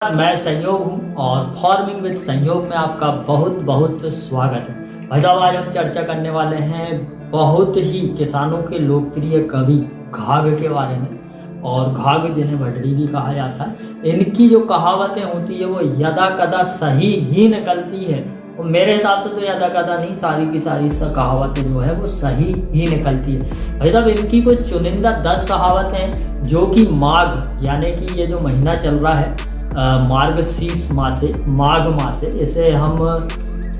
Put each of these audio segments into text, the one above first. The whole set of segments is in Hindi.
मैं संयोग हूँ और फार्मिंग विद संयोग में आपका बहुत बहुत स्वागत है। भाई साहब, आज हम चर्चा करने वाले हैं बहुत ही किसानों के लोकप्रिय कवि घाघ के बारे में। और घाघ जिन्हें भटरी भी कहा जाता है, इनकी जो कहावतें होती है वो यदा कदा सही ही निकलती है। और मेरे हिसाब से तो यदा कदा नहीं, सारी की सारी कहावतें जो है वो सही ही निकलती है। भाई साहब, इनकी कुछ चुनिंदा 10 कहावतें हैं जो कि माघ यानी कि ये जो महीना चल रहा है मार्गशीर्ष माघ माह से, इसे हम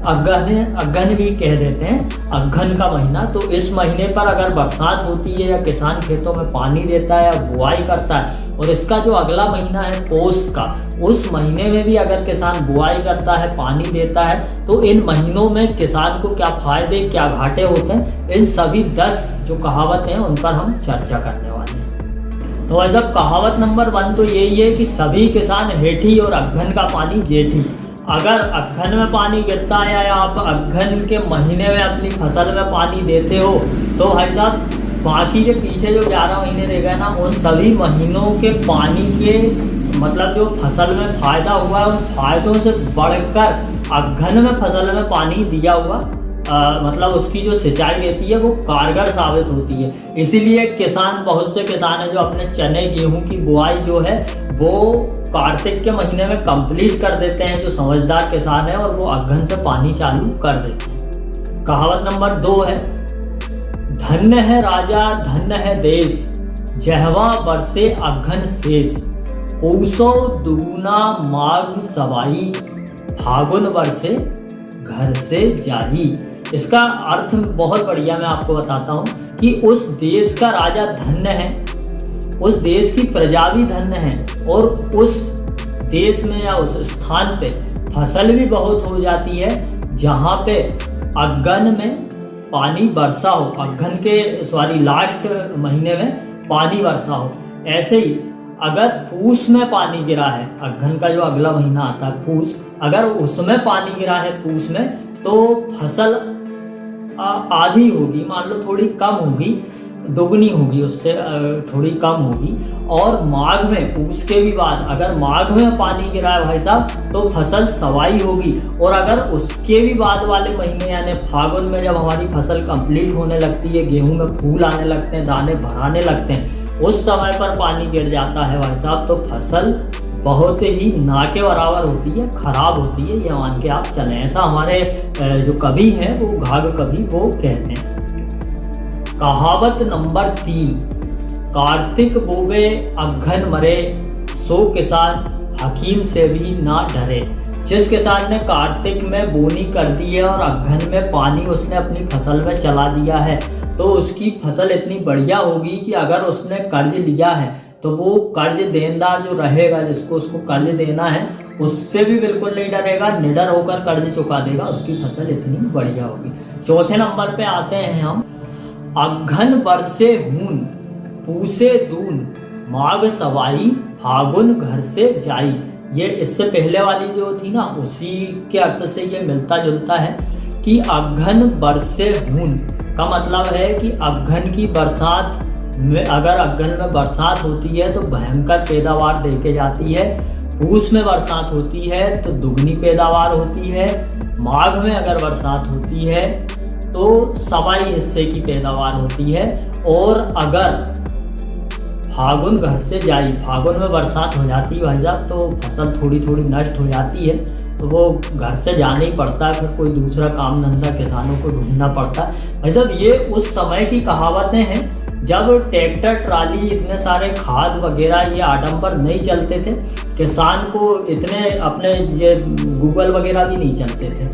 अगहन भी कह देते हैं, अगहन का महीना। तो इस महीने पर अगर बरसात होती है या किसान खेतों में पानी देता है या बुआई करता है, और इसका जो अगला महीना है पोष का, उस महीने में भी अगर किसान बुआई करता है, पानी देता है, तो इन महीनों में किसान को क्या फायदे क्या घाटे होते हैं, इन सभी 10 जो कहावतें हैं उन पर हम चर्चा करने वाले हैं। तो ऐसा कहावत नंबर 1 तो यही है कि सभी किसान हेठी और अगहन का पानी जेठी। अगर अगहन में पानी गिरता है या आप अगहन के महीने में अपनी फसल में पानी देते हो, तो भाई साहब बाकी के पीछे जो 11 महीने रह गए ना, उन सभी महीनों के पानी के मतलब जो फसल में फायदा हुआ है, उन फायदों से बढ़कर अगहन में फसल में पानी दिया हुआ मतलब उसकी जो सिंचाई रहती है वो कारगर साबित होती है। इसीलिए किसान, बहुत से किसान हैं जो अपने चने गेहूं की बुआई जो है वो कार्तिक के महीने में कंप्लीट कर देते हैं, जो समझदार किसान है, और वो अगहन से पानी चालू कर देते हैं। कहावत नंबर 2 है, धन्य है राजा धन्य है देश, जहवा बरसे अगहन शेष, पूसो दुगुना माघ सवाई, फागुन बरसे घर से जाही। इसका अर्थ बहुत बढ़िया मैं आपको बताता हूँ कि उस देश का राजा धन्य है, उस देश की प्रजा भी धन्य है, और उस देश में या उस स्थान पे फसल भी बहुत हो जाती है जहाँ पे अगहन में पानी बरसा हो, अगहन के लास्ट महीने में पानी बरसा हो। ऐसे ही अगर पूस में पानी गिरा है, अगहन का जो अगला महीना आता है पूस, अगर उसमें पानी गिरा है पूस में, तो फसल आधी होगी, मान लो थोड़ी कम होगी, दोगुनी होगी, उससे थोड़ी कम होगी। और माघ में, पूस के भी बाद अगर माघ में पानी गिरा है भाई साहब, तो फसल सवाई होगी। और अगर उसके भी बाद वाले महीने यानी फागुन में, जब हमारी फसल कंप्लीट होने लगती है, गेहूं में फूल आने लगते हैं, दाने भराने लगते हैं, उस समय पर पानी गिर जाता है भाई साहब, तो फसल बहुत ही ना के बराबर होती है, खराब होती है, ये मान के आप चलें। ऐसा हमारे जो कवि हैं वो घाघ कवि वो कहते हैं। कहावत नंबर 3, कार्तिक बोवे अगहन मरे, सो किसान हकीम से भी ना डरे। जिस किसान ने कार्तिक में बोनी कर दी है और अगहन में पानी उसने अपनी फसल में चला दिया है, तो उसकी फसल इतनी बढ़िया होगी कि अगर उसने कर्ज लिया है तो वो कर्ज देनदार जो रहेगा, जिसको उसको कर्ज देना है, उससे भी बिल्कुल नहीं डरेगा, निडर होकर कर्ज चुका देगा, उसकी फसल इतनी बढ़िया होगी। चौथे नंबर पे आते हैं हम, अगहन बरसे हून, पूसे दून, माघ सवाई, फागुन घर से जाई। ये इससे पहले वाली जो थी ना, उसी के अर्थ से ये मिलता जुलता है कि अगहन बरसे हून का मतलब है कि अगहन की बरसात में, अगर अगहन में बरसात होती है तो भयंकर पैदावार देके जाती है, पूस में बरसात होती है तो दुगनी पैदावार होती है, माघ में अगर बरसात होती है तो सवाई हिस्से की पैदावार होती है, और अगर फागुन घर से जाई, फागुन में बरसात हो जाती है भाई साहब, तो फसल थोड़ी थोड़ी नष्ट हो जाती है, तो वो घर से जाना ही पड़ता है, फिर कोई दूसरा काम धंधा किसानों को ढूंढना पड़ता है। भाई साहब, ये उस समय की कहावतें हैं जब ट्रैक्टर ट्राली, इतने सारे खाद वगैरह ये आडंबर नहीं चलते थे, किसान को इतने अपने ये गूगल वगैरह भी नहीं चलते थे,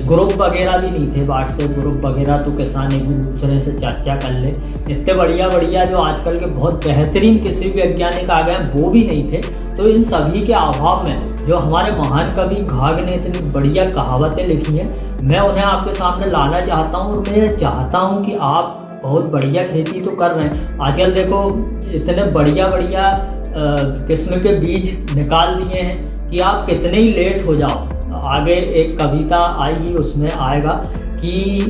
ग्रुप वगैरह भी नहीं थे, व्हाट्सएप ग्रुप वगैरह, तो किसान एक दूसरे से चर्चा कर ले, इतने बढ़िया बढ़िया जो आजकल के बहुत बेहतरीन कृषि वैज्ञानिक आ गए हैं वो भी नहीं थे। तो इन सभी के अभाव में जो हमारे महान कवि घाघ ने इतनी बढ़िया कहावतें लिखी हैं, मैं उन्हें आपके सामने लाना चाहता हूँ। और मैं चाहता हूँ कि आप बहुत बढ़िया खेती तो कर रहे हैं, आजकल देखो इतने बढ़िया बढ़िया किस्म के बीज निकाल दिए हैं कि आप कितने ही लेट हो जाओ, आगे एक कविता आएगी उसमें आएगा कि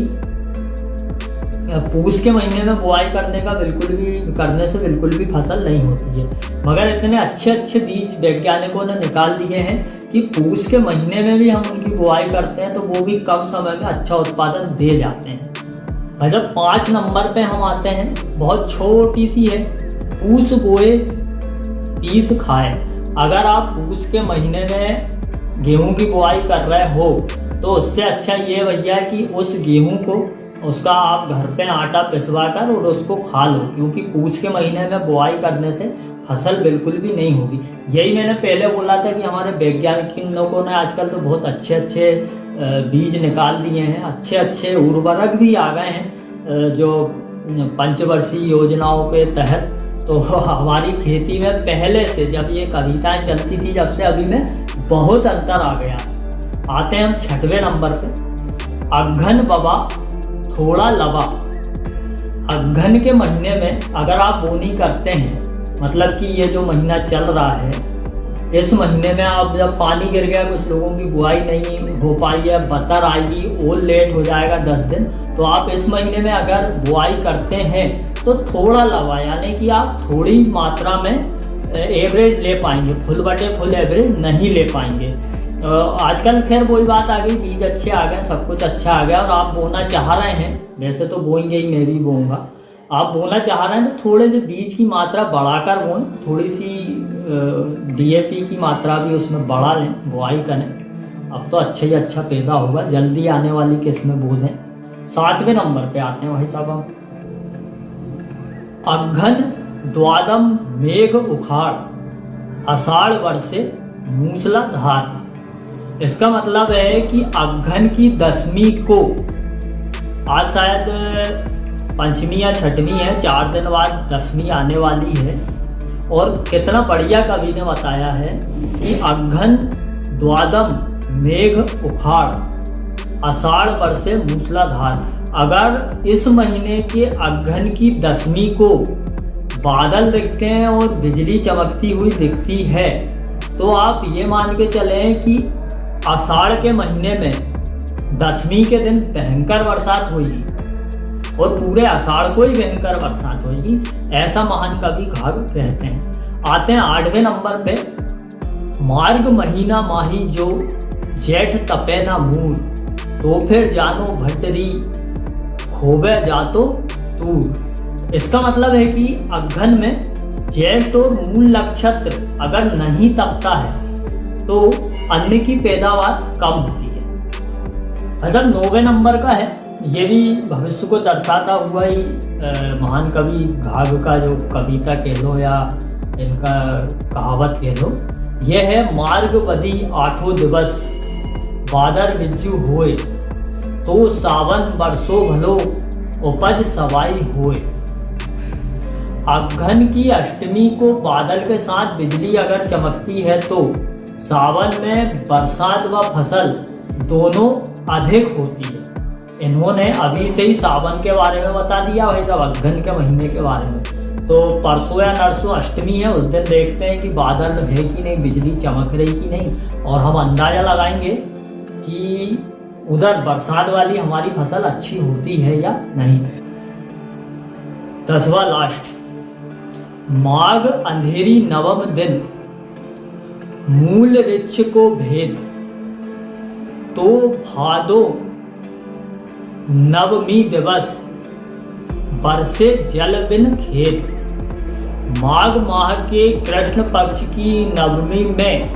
पूस के महीने में बुआई करने से बिल्कुल भी फसल नहीं होती है। मगर इतने अच्छे अच्छे बीज वैज्ञानिकों ने निकाल दिए हैं कि पूस के महीने में भी हम उनकी बुआई करते हैं तो वो भी कम समय में अच्छा उत्पादन दे जाते हैं। भाई साहब 5 नंबर पे हम आते हैं, बहुत छोटी सी है, पूस बोए तीस खाए। अगर आप पूस के महीने में गेहूं की बुआई कर रहे हो तो उससे अच्छा ये भैया कि उस गेहूं को उसका आप घर पे आटा पिसवा कर और उसको खा लो, क्योंकि पूस के महीने में बुआई करने से फसल बिल्कुल भी नहीं होगी। यही मैंने पहले बोला था कि हमारे वैज्ञानिक लोगों ने आजकल तो बहुत अच्छे अच्छे बीज निकाल दिए हैं, अच्छे अच्छे उर्वरक भी आ गए हैं जो पंचवर्षीय योजनाओं के तहत। तो हमारी खेती में पहले से जब ये कविताएं चलती थी जब से अभी में बहुत अंतर आ गया। आते हैं हम 6वें नंबर पे, अघन बबा थोड़ा लबा। अघन के महीने में अगर आप बोनी करते हैं, मतलब कि ये जो महीना चल रहा है, इस महीने में आप जब पानी गिर गया, कुछ लोगों की बुआई नहीं हो पाई है, बतर आएगी, ओल लेट हो जाएगा 10 दिन, तो आप इस महीने में अगर बुआई करते हैं तो थोड़ा लबा, यानी कि आप थोड़ी मात्रा में एवरेज ले पाएंगे, फुल बटे फुल एवरेज नहीं ले पाएंगे। आजकल खैर वही बात आ गई, बीज अच्छे आ गए, सब कुछ अच्छा आ गया और आप बोना चाह रहे हैं, वैसे तो बोएंगे ही, मैं भी बोऊंगा, आप बोना चाह रहे हैं तो थोड़े से बीज की मात्रा बढ़ाकर बोएं, थोड़ी सी DAP की मात्रा भी उसमें बढ़ा लें, बुआई करें। अब तो अच्छा ही अच्छा पैदा होगा, जल्दी आने वाली किस्में बो दें। 7वें नंबर पे आते हैं भाई साहब हम, अघन द्वादम मेघ उखाड़ आषाढ़ वर्षे मूसलाधार। इसका मतलब है कि अघन की 10वीं को, आज शायद पंचमी या छठवीं है, 4 दिन बाद 10वीं आने वाली है, और कितना बढ़िया कवि ने बताया है कि अघन द्वादम मेघ उखाड़ आषाढ़ वर्षे मूसलाधार। अगर इस महीने के अघन की 10वीं को बादल दिखते हैं और बिजली चमकती हुई दिखती है तो आप ये मान के चलें कि आषाढ़ के महीने में 10वीं के दिन भयंकर बरसात होगी और पूरे आषाढ़ को ही भयंकर बरसात होगी, ऐसा महान कवि घाघ कहते हैं। आते हैं 8वें नंबर पे, मार्ग महीना माही जो जेठ तपे ना मूर, तो फिर जानो भट्टरी खोबे जातो दूर। इसका मतलब है कि अघन में जेठ और मूल नक्षत्र अगर नहीं तपता है तो अन्न की पैदावार कम होती है। अच्छा 9वें नंबर का है, ये भी भविष्य को दर्शाता हुआ ही महान कवि घाघ का जो कविता कह लो या इनका कहावत कह लो, यह है मार्ग बधी 8 दिवस बादर बिज्जू होए, तो सावन बरसो भलो उपज सवाई होए। अघन की अष्टमी को बादल के साथ बिजली अगर चमकती है तो सावन में बरसात व फसल दोनों अधिक होती है। इन्होंने अभी से ही सावन के बारे में बता दिया, वही सब अघन के महीने के बारे में। तो परसों या नरसों अष्टमी है, उस दिन देखते हैं कि बादल है कि नहीं, बिजली चमक रही कि नहीं, और हम अंदाजा लगाएंगे कि उधर बरसात वाली हमारी फसल अच्छी होती है या नहीं। 10वां लास्ट, माघ अंधेरी नवम दिन मूल ऋक्ष को भेद, तो भादो नवमी दिवस बरसे जल बिन खेत। माघ माह के कृष्ण पक्ष की नवमी में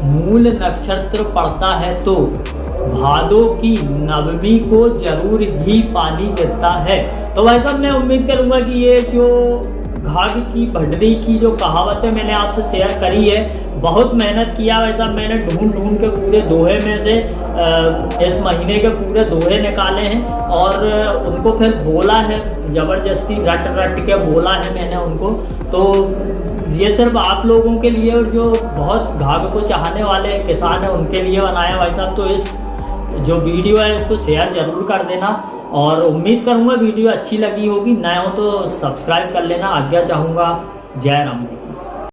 मूल नक्षत्र पड़ता है तो भादो की नवमी को जरूर ही पानी गिरता है। तो भाई साहब मैं उम्मीद करूंगा कि ये जो घाघ की भड्डरी की जो कहावत है मैंने आपसे शेयर करी है, बहुत मेहनत किया भाई साहब, मैंने ढूंढ के पूरे दोहे में से इस महीने के पूरे दोहे निकाले हैं और उनको फिर बोला है, ज़बरदस्ती रट के बोला है मैंने उनको। तो ये सिर्फ आप लोगों के लिए और जो बहुत घाघ को चाहने वाले किसान हैं उनके लिए बनाया भाई साहब। तो इस जो वीडियो है इसको शेयर जरूर कर देना और उम्मीद करूँगा वीडियो अच्छी लगी होगी, नए हो तो सब्सक्राइब कर लेना, आज्ञा चाहूँगा। जय राम।